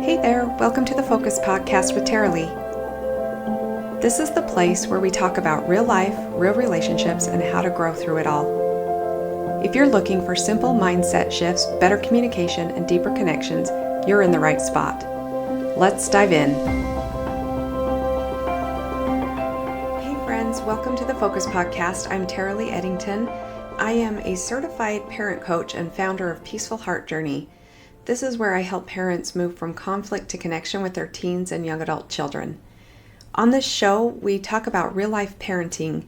Hey there, welcome to the Focus Podcast with Tara Lee. This is the place where we talk about real life, real relationships, and how to grow through it all. If you're looking for simple mindset shifts, better communication, and deeper connections, you're in the right spot. Let's dive in. Hey friends, welcome to the Focus Podcast. I'm Tara Lee Eddington. I am a certified parent coach and founder of Peaceful Heart Journey. This is where I help parents move from conflict to connection with their teens and young adult children. On this show, we talk about real-life parenting.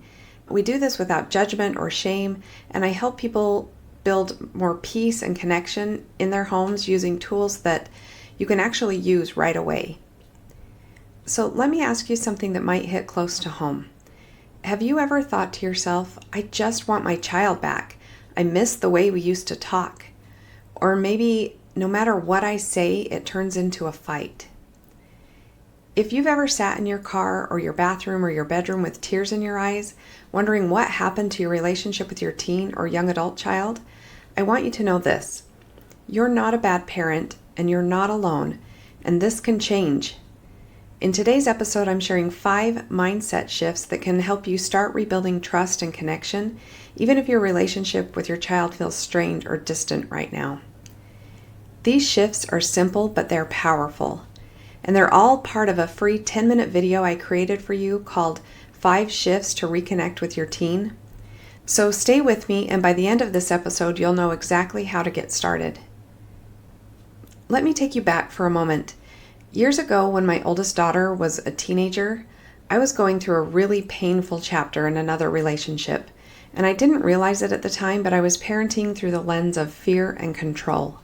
We do this without judgment or shame, and I help people build more peace and connection in their homes using tools that you can actually use right away. So let me ask you something that might hit close to home. Have you ever thought to yourself, I just want my child back. I miss the way we used to talk. Or maybe no matter what I say, it turns into a fight. If you've ever sat in your car or your bathroom or your bedroom with tears in your eyes, wondering what happened to your relationship with your teen or young adult child, I want you to know this. You're not a bad parent and you're not alone, and this can change. In today's episode, I'm sharing 5 mindset shifts that can help you start rebuilding trust and connection, even if your relationship with your child feels strained or distant right now. These shifts are simple, but they're powerful. And they're all part of a free 10-minute video I created for you called 5 Shifts to Reconnect with Your Teen. So stay with me, and by the end of this episode, you'll know exactly how to get started. Let me take you back for a moment. Years ago, when my oldest daughter was a teenager, I was going through a really painful chapter in another relationship. And I didn't realize it at the time, but I was parenting through the lens of fear and control.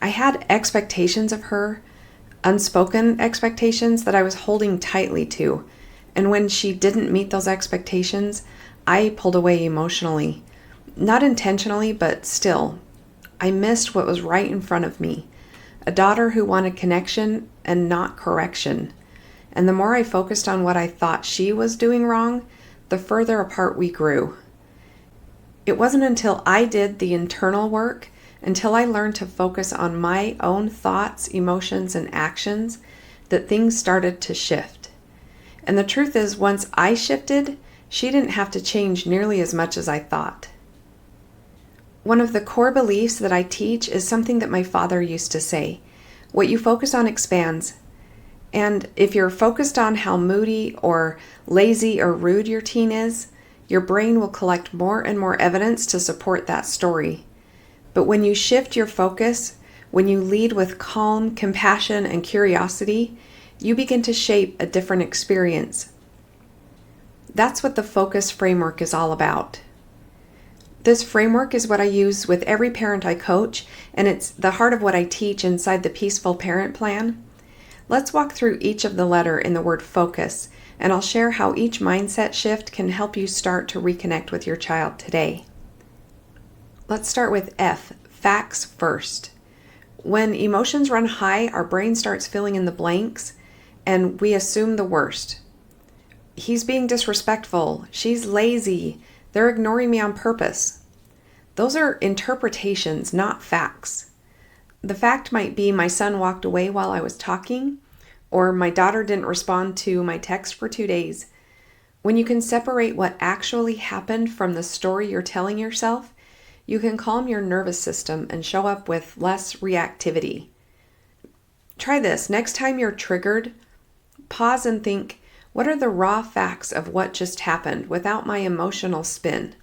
I had expectations of her, unspoken expectations that I was holding tightly to. And when she didn't meet those expectations, I pulled away emotionally. Not intentionally, but still. I missed what was right in front of me. A daughter who wanted connection and not correction. And the more I focused on what I thought she was doing wrong, the further apart we grew. It wasn't until I did the internal work, until I learned to focus on my own thoughts, emotions, and actions, that things started to shift. And the truth is, once I shifted, she didn't have to change nearly as much as I thought. One of the core beliefs that I teach is something that my father used to say. What you focus on expands. And if you're focused on how moody or lazy or rude your teen is, your brain will collect more and more evidence to support that story. But when you shift your focus, when you lead with calm, compassion, and curiosity, you begin to shape a different experience. That's what the focus framework is all about. This framework is what I use with every parent I coach, and it's the heart of what I teach inside the Peaceful Parent Plan. Let's walk through each of the letter in the word focus, and I'll share how each mindset shift can help you start to reconnect with your child today. Let's start with F, facts first. When emotions run high, our brain starts filling in the blanks, and we assume the worst. He's being disrespectful. She's lazy. They're ignoring me on purpose. Those are interpretations, not facts. The fact might be my son walked away while I was talking, or my daughter didn't respond to my text for 2 days. When you can separate what actually happened from the story you're telling yourself, you can calm your nervous system and show up with less reactivity. Try this. Next time you're triggered, pause and think, what are the raw facts of what just happened without my emotional spin?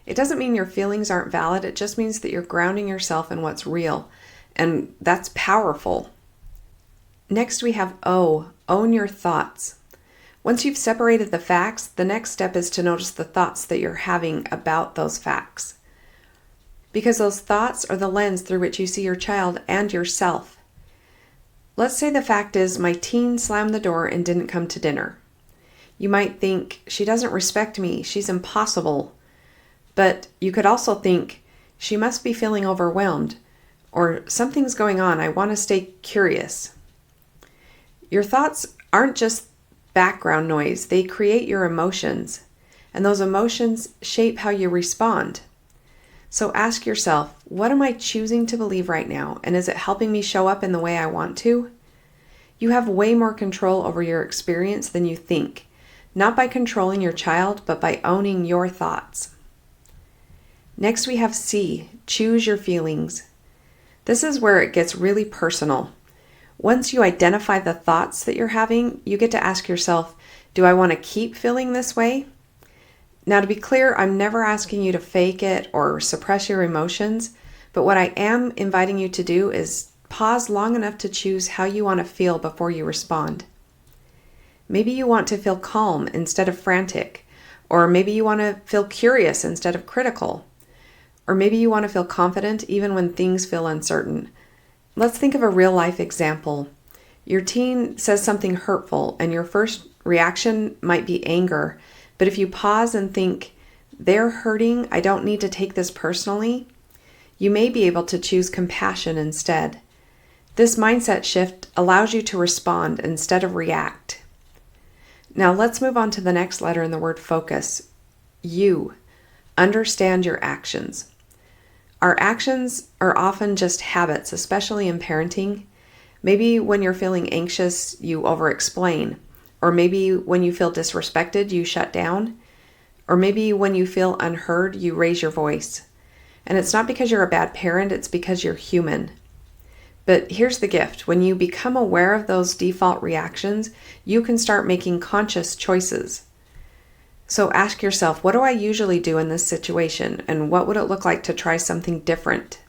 It doesn't mean your feelings aren't valid. It just means that you're grounding yourself in what's real. And that's powerful. Next we have O, own your thoughts. Once you've separated the facts, the next step is to notice the thoughts that you're having about those facts. Because those thoughts are the lens through which you see your child and yourself. Let's say the fact is my teen slammed the door and didn't come to dinner. You might think, she doesn't respect me, she's impossible. But you could also think, she must be feeling overwhelmed, or something's going on, I want to stay curious. Your thoughts aren't just background noise, they create your emotions, and those emotions shape how you respond. So ask yourself, what am I choosing to believe right now? And is it helping me show up in the way I want to? You have way more control over your experience than you think, not by controlling your child, but by owning your thoughts. Next we have C, choose your feelings. This is where it gets really personal. Once you identify the thoughts that you're having, you get to ask yourself, do I want to keep feeling this way? Now, to be clear, I'm never asking you to fake it or suppress your emotions, but what I am inviting you to do is pause long enough to choose how you want to feel before you respond. Maybe you want to feel calm instead of frantic, or maybe you want to feel curious instead of critical, or maybe you want to feel confident even when things feel uncertain. Let's think of a real-life example. Your teen says something hurtful, and your first reaction might be anger. But if you pause and think, they're hurting, I don't need to take this personally, you may be able to choose compassion instead. This mindset shift allows you to respond instead of react. Now let's move on to the next letter in the word focus. U. Understand your actions. Our actions are often just habits, especially in parenting. Maybe when you're feeling anxious, you over-explain. Or maybe when you feel disrespected, you shut down. Or maybe when you feel unheard, you raise your voice. And it's not because you're a bad parent, it's because you're human. But here's the gift. When you become aware of those default reactions, you can start making conscious choices. So ask yourself, what do I usually do in this situation? And what would it look like to try something different?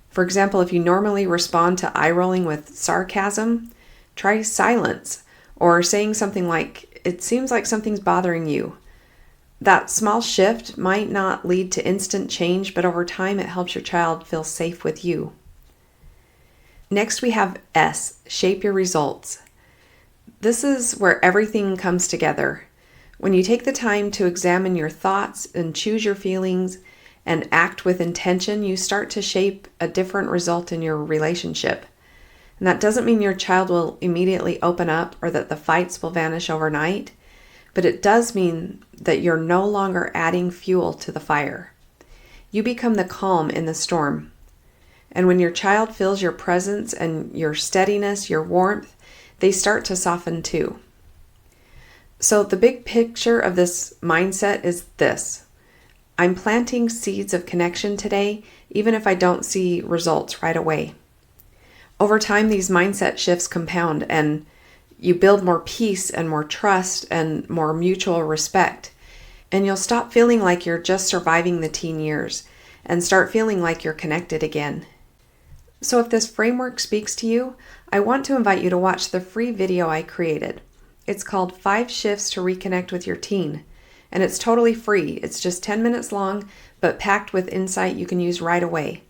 For example, if you normally respond to eye rolling with sarcasm, try silence. Or saying something like, it seems like something's bothering you. That small shift might not lead to instant change, but over time it helps your child feel safe with you. Next we have S, shape your results. This is where everything comes together. When you take the time to examine your thoughts and choose your feelings and act with intention, you start to shape a different result in your relationship. And that doesn't mean your child will immediately open up or that the fights will vanish overnight, but it does mean that you're no longer adding fuel to the fire. You become the calm in the storm. And when your child feels your presence and your steadiness, your warmth, they start to soften too. So the big picture of this mindset is this. I'm planting seeds of connection today, even if I don't see results right away. Over time, these mindset shifts compound and you build more peace and more trust and more mutual respect. And you'll stop feeling like you're just surviving the teen years and start feeling like you're connected again. So if this framework speaks to you, I want to invite you to watch the free video I created. It's called 5 Shifts to Reconnect with Your Teen. And it's totally free. It's just 10 minutes long, but packed with insight you can use right away.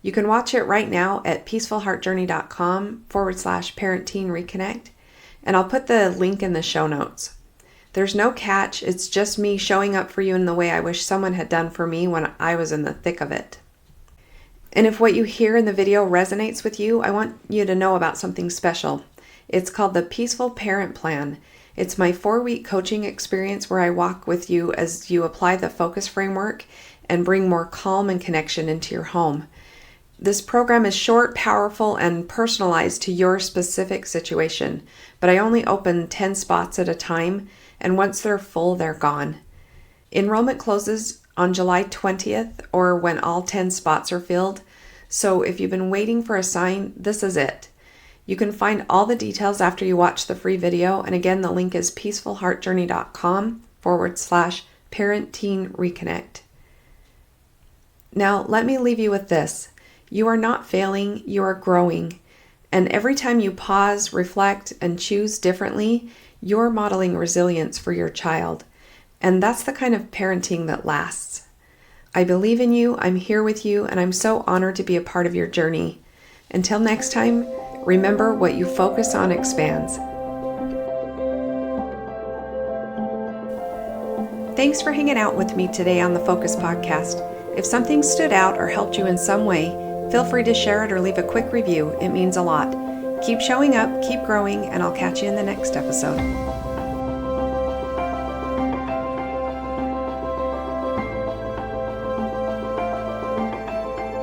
You can watch it right now at peacefulheartjourney.com/parent-teen reconnect, and I'll put the link in the show notes. There's no catch, it's just me showing up for you in the way I wish someone had done for me when I was in the thick of it. And if what you hear in the video resonates with you, I want you to know about something special. It's called the Peaceful Parent Plan. It's my 4-week coaching experience where I walk with you as you apply the focus framework and bring more calm and connection into your home. This program is short, powerful, and personalized to your specific situation, but I only open 10 spots at a time, and once they're full, they're gone. Enrollment closes on July 20th or when all 10 spots are filled, so if you've been waiting for a sign, this is it. You can find all the details after you watch the free video, and again, the link is peacefulheartjourney.com/parent-teen reconnect. Now, let me leave you with this. You are not failing, you are growing. And every time you pause, reflect, and choose differently, you're modeling resilience for your child. And that's the kind of parenting that lasts. I believe in you, I'm here with you, and I'm so honored to be a part of your journey. Until next time, remember what you focus on expands. Thanks for hanging out with me today on the Focus Podcast. If something stood out or helped you in some way, feel free to share it or leave a quick review. It means a lot. Keep showing up, keep growing, and I'll catch you in the next episode.